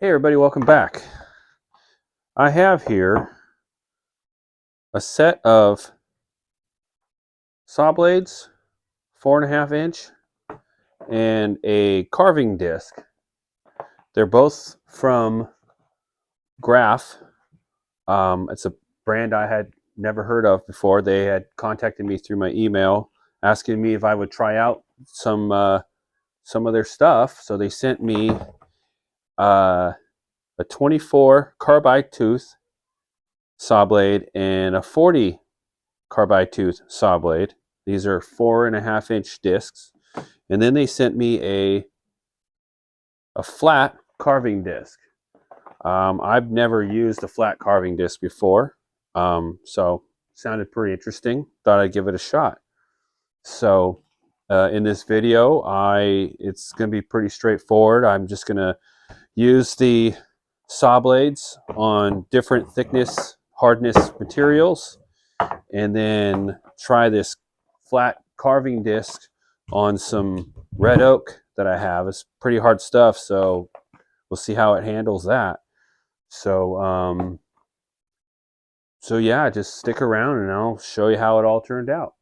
Hey everybody, welcome back. I have here a set of saw blades, 4.5 inch, and a carving disc. They're both from Graff. It's a brand I had never heard of before. They had contacted me through my email asking me if I would try out some of their stuff. So they sent me a 24 carbide tooth saw blade and a 40 carbide tooth saw blade. These are 4.5 inch discs. And then they sent me a flat carving disc. I've never used a flat carving disc before, so sounded pretty interesting. Thought I'd give it a shot. So in this video, it's going to be pretty straightforward. I'm just going to use the saw blades on different thickness, hardness materials, and then try this flat carving disc on some red oak that I have. It's pretty hard stuff, so we'll see how it handles that. So yeah, just stick around and I'll show you how it all turned out.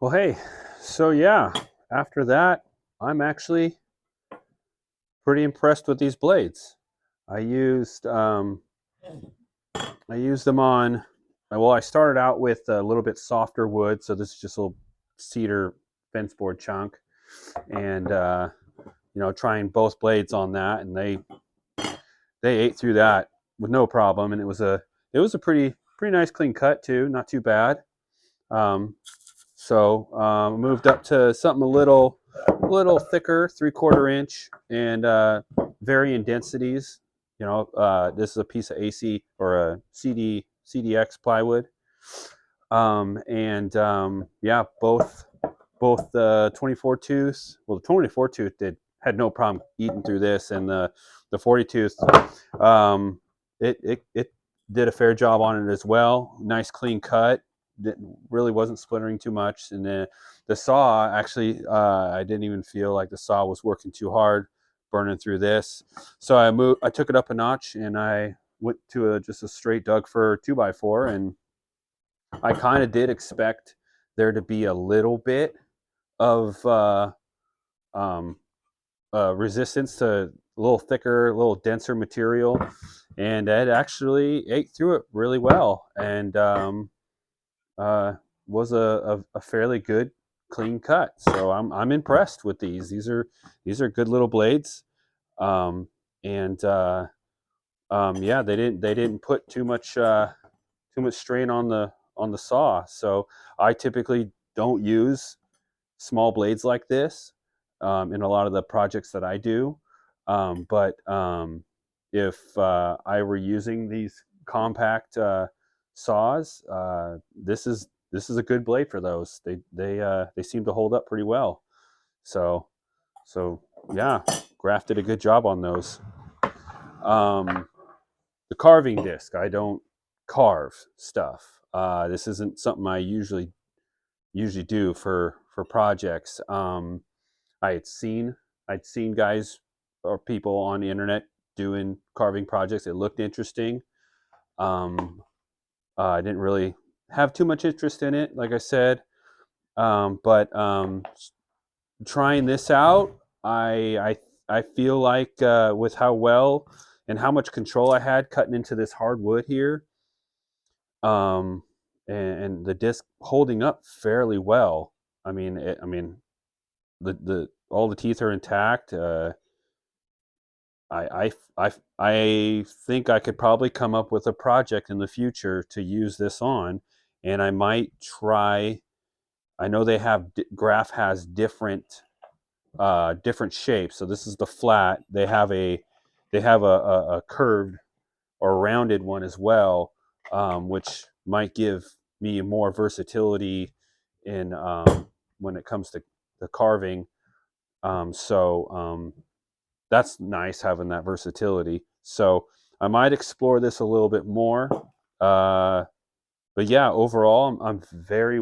Well, hey, so yeah, after that, I'm actually pretty impressed with these blades. I used them on. Well, I started out with a little bit softer wood, so this is just a little cedar fence board chunk, and trying both blades on that, and they ate through that with no problem, and it was a pretty nice clean cut too, not too bad. So moved up to something a little thicker, 3/4 inch, and varying densities. This is a piece of AC or a CDX plywood, yeah, both the 24 tooth. Well, the 24 tooth had no problem eating through this, and the 40 tooth, it did a fair job on it as well. Nice clean cut. Really wasn't splintering too much, and the saw actually, I didn't even feel like the saw was working too hard, burning through this. So I took it up a notch, and I went to just a straight Douglas 2x4, and I kind of did expect there to be a little bit of resistance to a little thicker, a little denser material, and it actually ate through it really well, and was a fairly good clean cut. So I'm impressed with these. These are good little blades, and yeah, they didn't put too much strain on the saw. So I typically don't use small blades like this in a lot of the projects that I do. But if I were using these compact saws, this is a good blade for those. They seem to hold up pretty well. So yeah, Graff did a good job on those. The carving disc, I don't carve stuff. This isn't something I usually do for projects. I'd seen guys or people on the internet doing carving projects. It looked interesting. I didn't really have too much interest in it, like I said. But trying this out, I feel like with how well and how much control I had cutting into this hard wood here, and the disc holding up fairly well. I mean, the all the teeth are intact. I think I could probably come up with a project in the future to use this on, and I might try. I know Graff has different shapes. So this is the flat. They have a curved or rounded one as well, which might give me more versatility in when it comes to the carving. So that's nice having that versatility. So I might explore this a little bit more. But yeah, overall, I'm very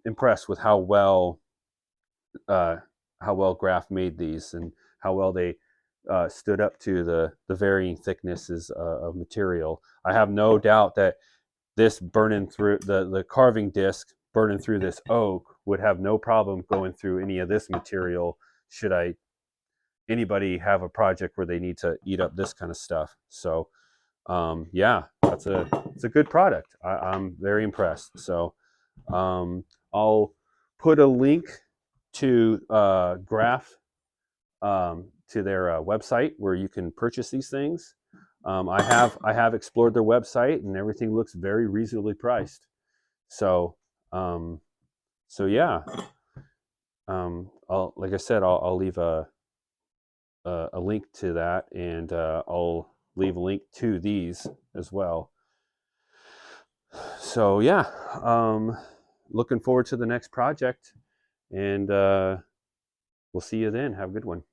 impressed with how well Graff made these, and how well they stood up to the varying thicknesses of material. I have no doubt that this burning through the carving disc, burning through this oak, would have no problem going through any of this material should anybody have a project where they need to eat up this kind of stuff. So yeah, it's a good product. I'm very impressed. So I'll put a link to Graff, to their website where you can purchase these things. I have explored their website, and everything looks very reasonably priced. So yeah, like I said, I'll leave a link to that, and I'll leave a link to these as well. So yeah, looking forward to the next project, and we'll see you then. Have a good one.